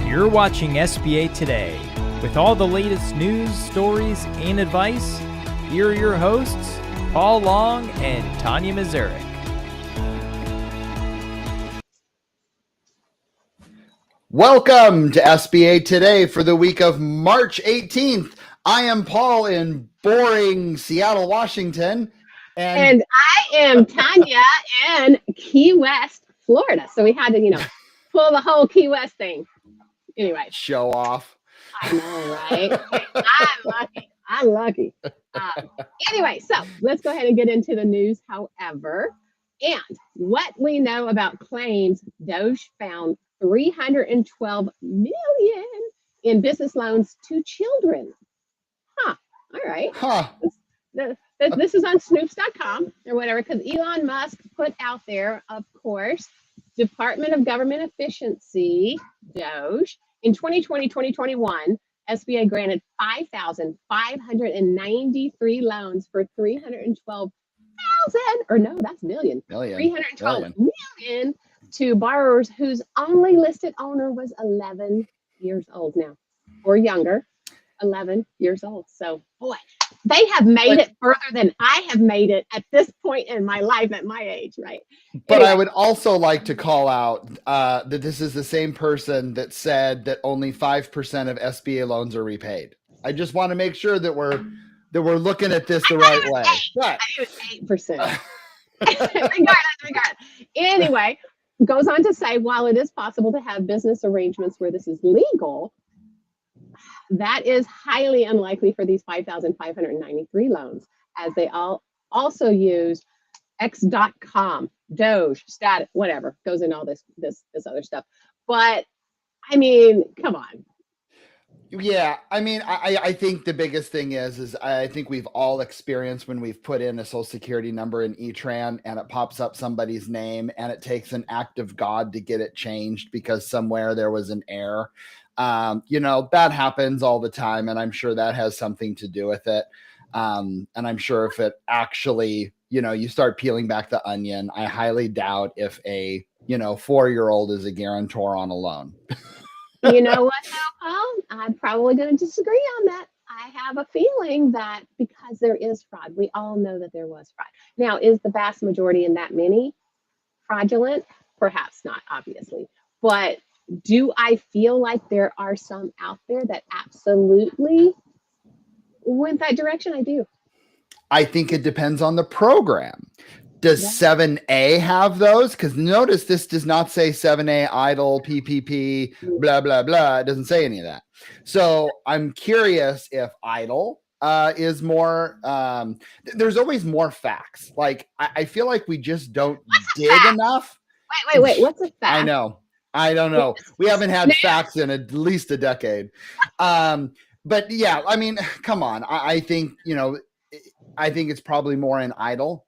You're watching SBA Today. With all the latest news, stories, and advice, here are your hosts, Paul Long and Tanya Mazurek. Welcome to SBA Today for the week of March 18th. I am Paul in boring Seattle, Washington. And I am Tanya in Key West, Florida. So we had to, pull the whole Key West thing. Anyway. Show off. I know, right? I'm lucky. Anyway, so let's go ahead and get into the news, however. And what we know about claims, Doge found $312 million in business loans to children. All right. This is on snoops.com or whatever, because Elon Musk put out there, of course, Department of Government Efficiency, Doge. In 2020-2021, SBA granted 5,593 loans for 312,000, or no, that's million. 312 million to borrowers whose only listed owner was 11 years old now, or younger, 11 years old. So, boy, they have made it further than I have made it at this point in my life at my age, right? But anyway. I would also like to call out that this is the same person that said that only 5% of SBA loans are repaid. I just want to make sure that we're looking at this the right way. I think it was 8%. regardless. Anyway, goes on to say, while it is possible to have business arrangements where this is legal, that is highly unlikely for these 5,593 loans, as they all also use X.com, Doge, status, whatever, goes in all this other stuff. But I mean, come on. Yeah, I mean, I think the biggest thing is I think we've all experienced when we've put in a social security number in E-Tran and it pops up somebody's name and it takes an act of God to get it changed because somewhere there was an error. That happens all the time, and I'm sure that has something to do with it. And I'm sure if it actually, you start peeling back the onion, I highly doubt if a, 4-year-old is a guarantor on a loan. You know what, Paul? I'm probably going to disagree on that. I have a feeling that because there is fraud, we all know that there was fraud. Now, is the vast majority in that many fraudulent? Perhaps not, obviously. But do I feel like there are some out there that absolutely went that direction? I do. I think it depends on the program. Does 7A have those? Because notice this does not say 7A idle, PPP, blah, blah, blah. It doesn't say any of that. So I'm curious if idle is more, there's always more facts. Like, I feel like we just don't dig enough. Wait. What's a fact? I know. I don't know. We haven't had facts in at least a decade. But yeah, I mean, come on. I think, I think it's probably more in idle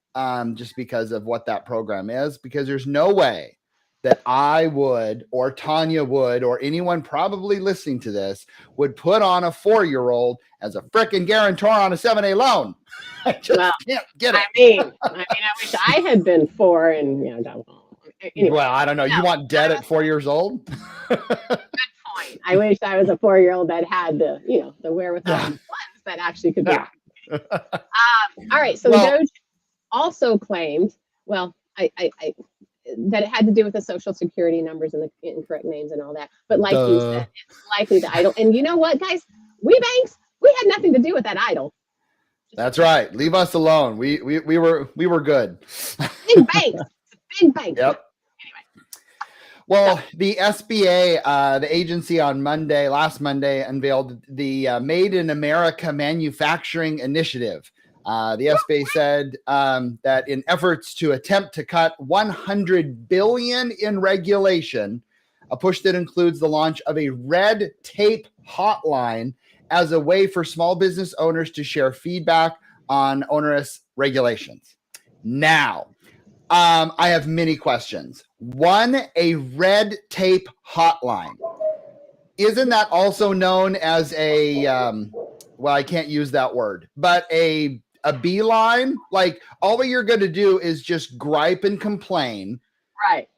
just because of what that program is, because there's no way that I would, or Tanya would, or anyone probably listening to this would put on a 4-year-old as a frickin' guarantor on a 7A loan. I just can't get it. I wish I had been 4 and, anyway, well, I don't know. You want debt at 4 years old? Good point. I wish I was a 4-year-old that had the wherewithal and funds that actually could do it. All right. So Doge also claimed, that it had to do with the social security numbers and the incorrect names and all that. But like you said, it's likely the idle. And you know what, guys? We banks, we had nothing to do with that idle. That's right. Leave us alone. We were good. Big banks. Big banks. Yep. Well, the SBA, the agency last Monday, unveiled the Made in America Manufacturing Initiative. The SBA said that in efforts to attempt to cut $100 billion in regulation, a push that includes the launch of a Red Tape Hotline as a way for small business owners to share feedback on onerous regulations. Now, I have many questions. One, a Red Tape Hotline. Isn't that also known as a, I can't use that word, but a beeline? Like, all you're going to do is just gripe and complain. Right.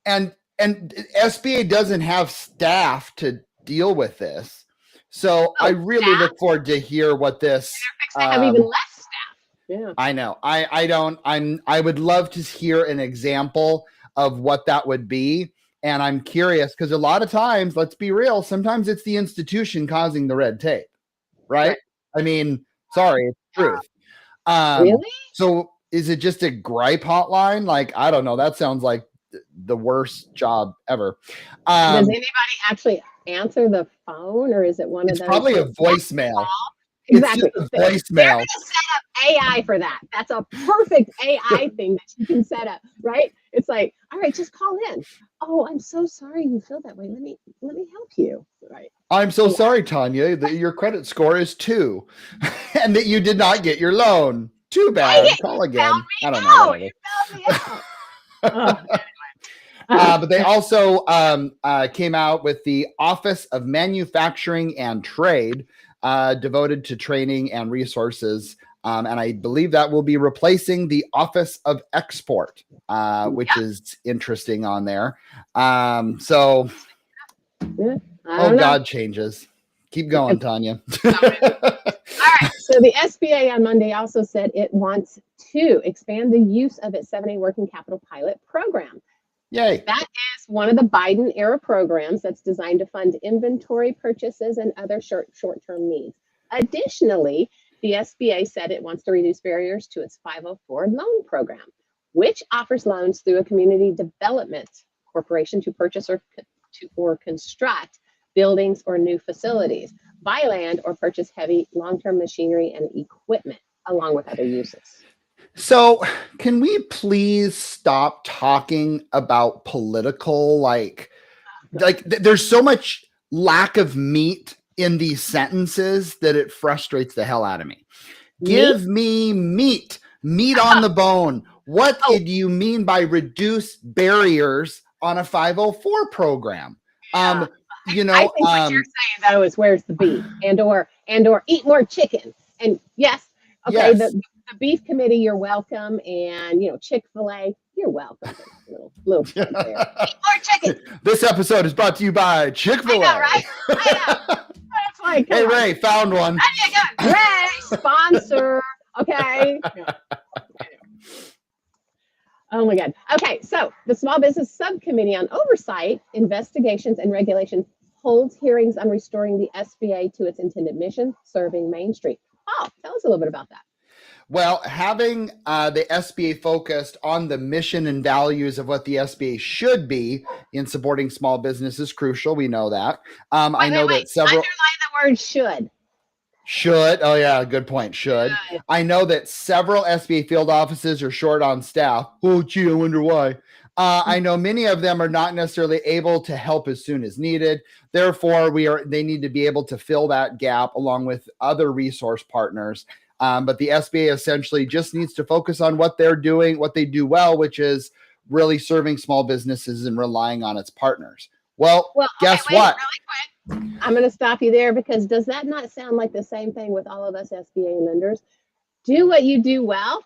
And SBA doesn't have staff to deal with this. So I really staff? look forward to hear what this. They have even less staff. Yeah. I know. I would love to hear an example of what that would be. And I'm curious because a lot of times, let's be real, sometimes it's the institution causing the red tape, right? I mean, sorry, it's the truth. Really? So is it just a gripe hotline? Like, I don't know. That sounds like the worst job ever. Does anybody actually answer the phone, or is it one of those? It's probably a voicemail. Exactly. It's just a They're voicemail. going to set up AI for that. That's a perfect AI thing that you can set up, right? It's like, all right, just call in. Oh, I'm so sorry you feel that way. Let me help you. Right. I'm so sorry, Tanya, that your credit score is 2 and that you did not get your loan. Too bad. Call again. I don't know. You found me out. But they also came out with the Office of Manufacturing and Trade, devoted to training and resources. And I believe that will be replacing the Office of Export, which is interesting on there. So, God changes. Keep going, Tanya. All right. So the SBA on Monday also said it wants to expand the use of its 7A working capital pilot program. Yay. That is one of the Biden era programs that's designed to fund inventory purchases and other short-term needs. Additionally, the SBA said it wants to reduce barriers to its 504 loan program, which offers loans through a community development corporation to purchase or construct buildings or new facilities, buy land, or purchase heavy long-term machinery and equipment, along with other uses. So can we please stop talking about political, like there's so much lack of meat in these sentences that it frustrates the hell out of me. Give me meat on the bone. What did you mean by reduce barriers on a 504 program? I think what you're saying though is where's the beef and or eat more chicken. And yes, okay, yes. The beef committee, you're welcome, and Chick-fil-A, you're welcome. Little there. Eat more chicken. This episode is brought to you by Chick-fil-A. I know, right? I know. That's like, hey Ray, found one. There you go. Ray, sponsor. Okay. Oh my God. Okay, so the Small Business Subcommittee on Oversight, Investigations, and Regulation holds hearings on restoring the SBA to its intended mission, serving Main Street. Oh, tell us a little bit about that. Well, having the SBA focused on the mission and values of what the SBA should be in supporting small business is crucial. We know that. I know that several. Underline the word should. Should. Oh, yeah. Good point. Should. I know that several SBA field offices are short on staff. Oh, gee, I wonder why. I know many of them are not necessarily able to help as soon as needed. Therefore, they need to be able to fill that gap along with other resource partners. But the SBA essentially just needs to focus on what they're doing, what they do well, which is really serving small businesses and relying on its partners. Well, guess what? Really quick. I'm going to stop you there because does that not sound like the same thing with all of us SBA lenders? Do what you do well,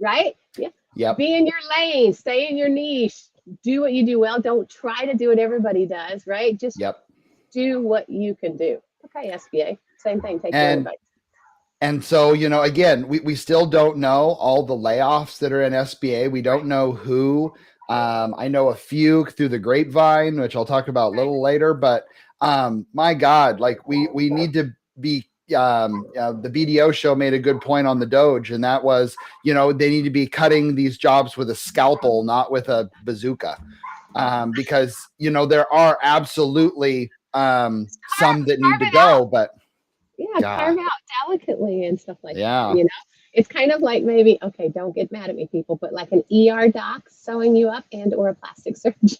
right? Yeah. Yep. Be in your lane, stay in your niche, do what you do well. Don't try to do what everybody does, right? Just do what you can do. Okay, SBA, same thing. Take your advice. And so, again, we still don't know all the layoffs that are in SBA. We don't know who. I know a few through the grapevine, which I'll talk about a little later. But my God, like we need to be. The BDO show made a good point on the Doge, and that was, they need to be cutting these jobs with a scalpel, not with a bazooka, because there are absolutely some that need to go, but. Carve out delicately and stuff like that. It's kind of like maybe, okay, don't get mad at me, people, but like an ER doc sewing you up and or a plastic surgeon.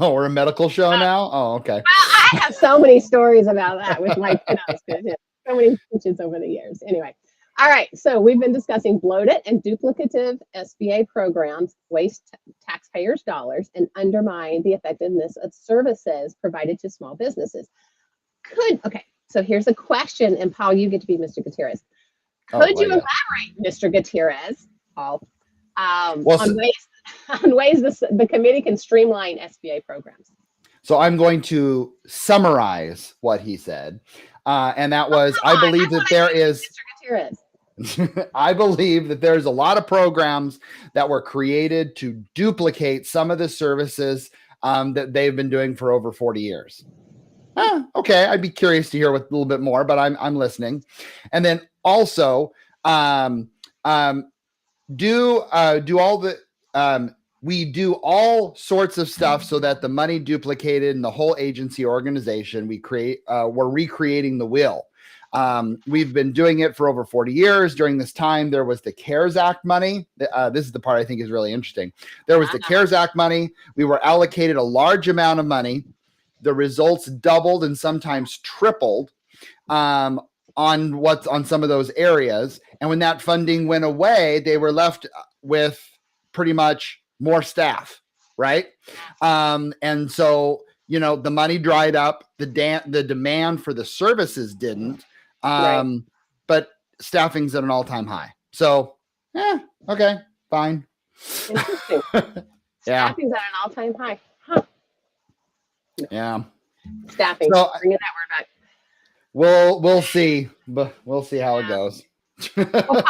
Oh, we're a medical show now? Oh, okay. Well, I have so many stories about that with my kiddos. So many teachers over the years. Anyway, all right. So we've been discussing bloated and duplicative SBA programs, waste taxpayers' dollars, and undermine the effectiveness of services provided to small businesses. So here's a question, and Paul, you get to be Mr. Gutierrez. Could you elaborate, Mr. Gutierrez, Paul, on ways the committee can streamline SBA programs? So I'm going to summarize what he said. And that was, I believe that there is, I believe that there's a lot of programs that were created to duplicate some of the services that they've been doing for over 40 years. Okay, I'd be curious to hear a little bit more, but I'm listening. And then also, we do all sorts of stuff so that the money duplicated in the whole agency organization, we're recreating the wheel. We've been doing it for over 40 years. During this time, there was the CARES Act money. This is the part I think is really interesting. There was the CARES Act money. We were allocated a large amount of money. The results doubled and sometimes tripled on some of those areas. And when that funding went away, they were left with pretty much more staff, right? And so, the money dried up, the demand for the services didn't, but staffing's at an all-time high. So, okay, fine. Interesting. Yeah. Staffing's at an all-time high. Huh. Yeah. Staffing. So, bringing that word back. We'll see, but we'll see how it goes. Well,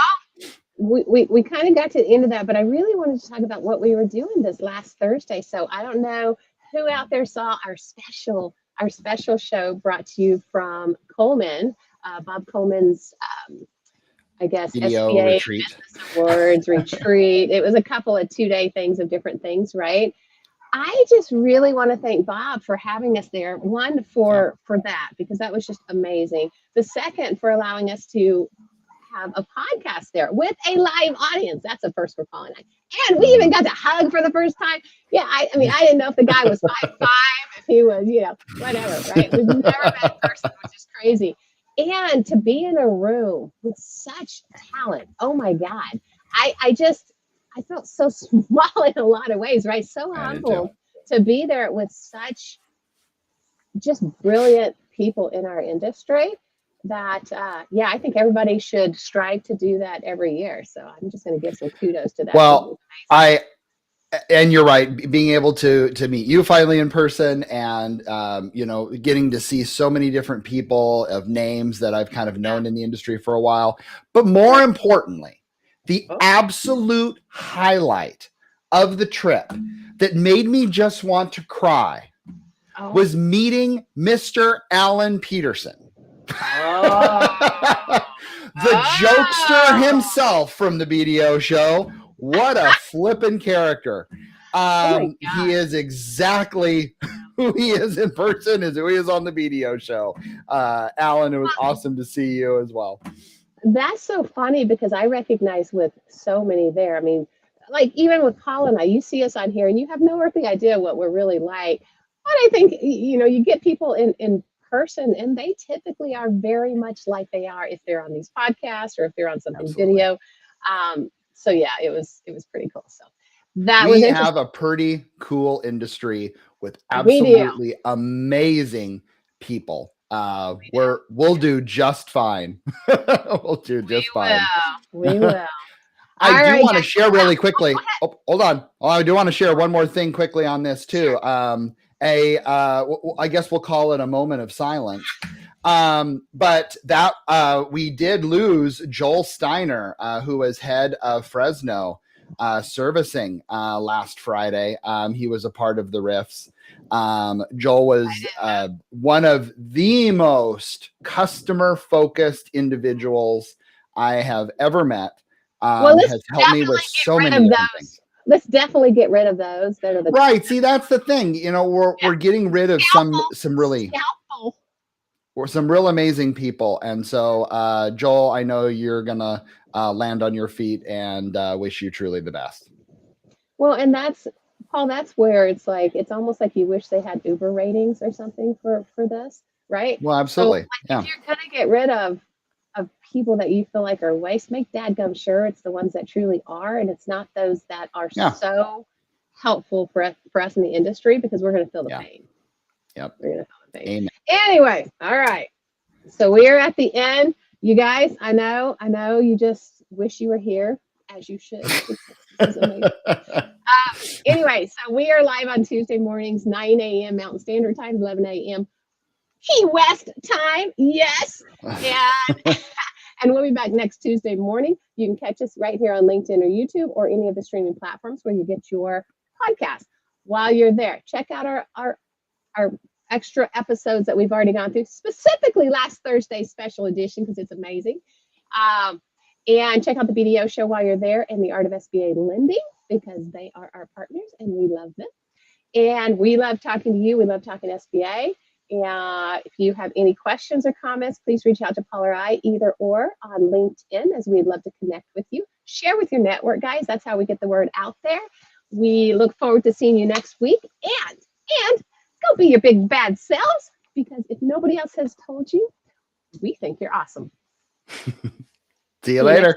we kind of got to the end of that, but I really wanted to talk about what we were doing this last Thursday. So I don't know who out there saw our special show brought to you from Coleman, Bob Coleman's, I guess, Video SBA retreat. Business Awards retreat. It was a couple of 2-day things of different things, right? I just really want to thank Bob for having us there. One, for that, because that was just amazing. The second, for allowing us to have a podcast there with a live audience. That's a first for Paul and I. And we even got to hug for the first time. Yeah, I mean, I didn't know if the guy was 5'5", if he was, whatever, right? We've never met in person, which is crazy. And to be in a room with such talent, oh my God. I felt so small in a lot of ways, right? So humbled to be there with such just brilliant people in our industry that, I think everybody should strive to do that every year. So I'm just going to give some kudos to that. Well, and you're right, being able to meet you finally in person and, getting to see so many different people of names that I've kind of known in the industry for a while. But more importantly, the absolute highlight of the trip that made me just want to cry was meeting Mr. Alan Peterson. The jokester himself from the BDO show. What a flippin' character. He is exactly who he is in person, is who he is on the BDO show. Alan, it was awesome to see you as well. That's so funny because I recognize with so many there. I mean, like even with Paul and I, you see us on here and you have no earthly idea what we're really like. But I think, you get people in person and they typically are very much like they are if they're on these podcasts or if they're on something video. So yeah, it was pretty cool. So we have a pretty cool industry with absolutely amazing people. We'll do just fine. We'll do just fine. We will. I do want to share really quickly. Oh, hold on. I do want to share one more thing quickly on this too. I guess we'll call it a moment of silence. But that we did lose Joel Steiner, who was head of Fresno servicing last Friday. He was a part of the Riffs. Joel was one of the most customer-focused individuals I have ever met. Has helped me with so many different things. Let's definitely get rid of those. That are the right. See, that's the thing. We're getting rid of some really some real amazing people. And so, Joel, I know you're gonna land on your feet and wish you truly the best. Well, and that's Paul. That's where it's like it's almost like you wish they had Uber ratings or something for this, right? Well, absolutely. So, if you're gonna get rid of people that you feel like are waste, make dadgum sure it's the ones that truly are, and it's not those that are so helpful for us in the industry, because we're going to feel the pain. Yep. We're going to feel the pain. Amen. Anyway, all right. So we are at the end. You guys, I know you just wish you were here, as you should. This is amazing. Anyway, Anyway, so we are live on Tuesday mornings, 9 a.m. Mountain Standard Time, 11 a.m. Key West time. Yes. And, and we'll be back next Tuesday morning. You can catch us right here on LinkedIn or YouTube or any of the streaming platforms where you get your podcast. While you're there, check out our extra episodes that we've already gone through, specifically last Thursday's special edition because it's amazing. And check out the BDO show while you're there and the Art of SBA Lending because they are our partners and we love them. And we love talking to you. We love talking SBA. And if you have any questions or comments, please reach out to Paul or I, either or on LinkedIn, as we'd love to connect with you. Share with your network, guys. That's how we get the word out there. We look forward to seeing you next week. And go be your big bad selves, because if nobody else has told you, we think you're awesome. See you later.